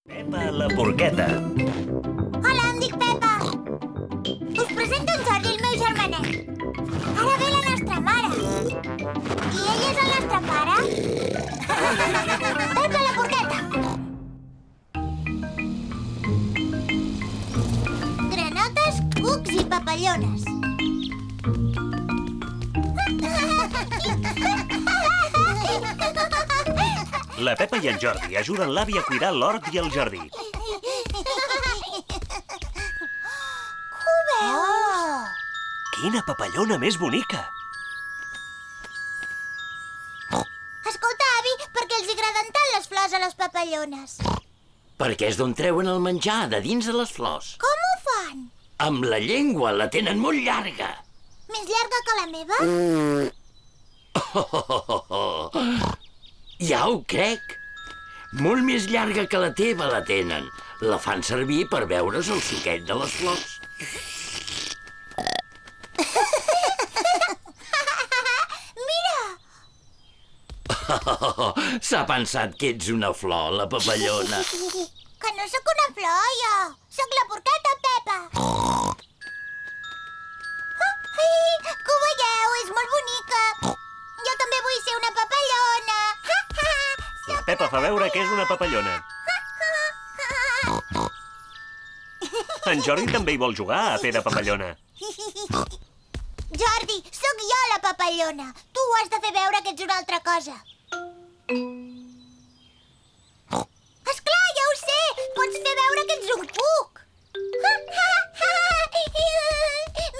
Pepa la porqueta. Hola, em dic Pepa. Us presento en Jordi, el meu germanet. Ara ve la nostra mare. I ell és el nostre pare. Pepa la porqueta. Granotes, cucs i papallones. La Pepa i en Jordi ajuden l'avi a cuidar l'hort i el jardí. Ho veus? Quina papallona més bonica! Escolta, avi, per què els agraden tant les flors a les papallones? Perquè és d'on treuen el menjar, de dins de les flors. Com ho fan? Amb la llengua la tenen molt llarga. Més llarga que la meva? Ja ho crec. Molt més llarga que la teva la tenen. La fan servir per beure's el suquet de les flors. Mira! S'ha pensat que ets una flor, la papallona. Que no sóc una flor, jo. Sóc la porqueta Pepa. Ai, que ho veieu, és molt bonica. Jo també vull ser una papallona. La Pepa fa veure que és una papallona. En Jordi també hi vol jugar a fer de papallona. Jordi, sóc jo la papallona. Tu has de fer veure que ets una altra cosa. Esclar, ja ho sé! Pots fer veure que ets un cuc.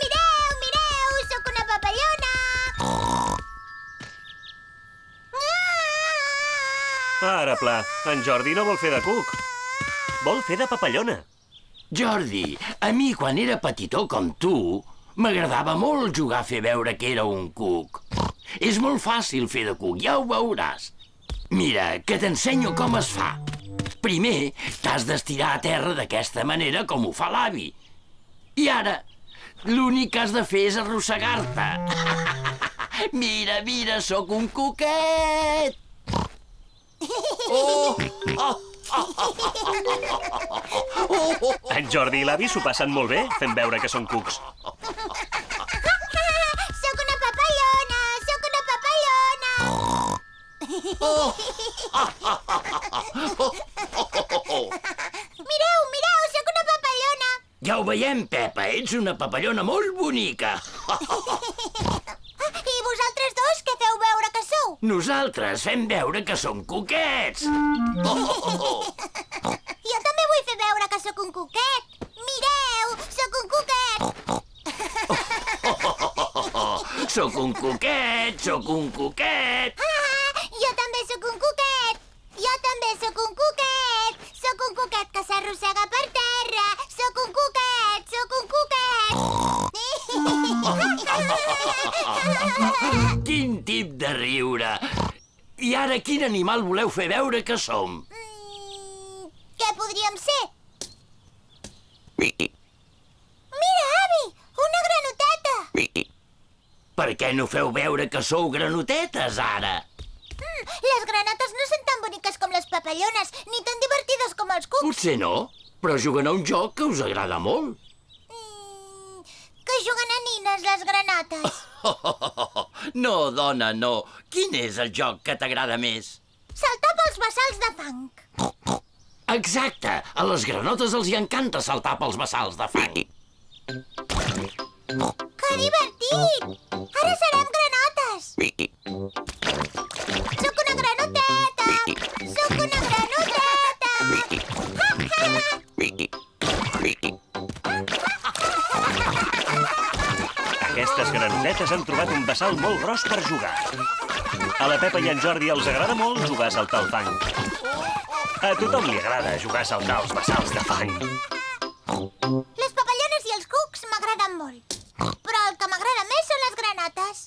Mireu, mireu, sóc una papallona. Ara, pla, en Jordi no vol fer de cuc. Vol fer de papallona. Jordi, a mi quan era petitó com tu, m'agradava molt jugar a fer veure que era un cuc. És molt fàcil fer de cuc, ja ho veuràs. Mira, que t'ensenyo com es fa. Primer, t'has d'estirar a terra d'aquesta manera com ho fa l'avi. I ara, l'únic que has de fer és arrossegar-te. Mira, mira, sóc un cuquet. Oh! En Jordi i l'avi s'ho passen molt bé fent veure que són cucs. Sóc una papallona, sóc una papallona. Mireu, mireu, sóc una papallona. Ja ho veiem, Pepa, ets una papallona molt bonica. I vosaltres dos, què feu veure que sou? Nosaltres fem veure que som cuquets. Jo també vull fer veure que sóc un cuquet. Mireu, sóc un cuquet. Sóc un cuquet, sóc un cuquet. Jo també sóc un cuquet. Jo també sóc un cuquet. Sóc un cuquet que s'arrossega per terra. Sóc un cuquet, sóc un cuquet. Quin tip de riure. I ara quin animal voleu fer veure que som? Què podríem ser? Mira, avi, una granoteta. Per què no feu veure que sou granotetes, ara? Les granotes no són tan boniques com les papallones, ni tan divertides com els cucs. Potser no, però juguen a un joc que us agrada molt. Que juguen a nines, les granotes. No, dona, no. Quin és el joc que t'agrada més? Saltar pels bassals de fang. Exacte, a les granotes els hi encanta saltar pels bassals de fang. Que divertit! Ara serem granotes. Sóc una granoteta! Sóc una granoteta! Aquestes granotetes han trobat un bassal molt gros per jugar. A la Pepa i en Jordi els agrada molt jugar a saltar al fang. A tothom li agrada jugar a saltar als bassals de fang. Les papallones i els cucs m'agraden molt. Però el que m'agrada més són les granotes.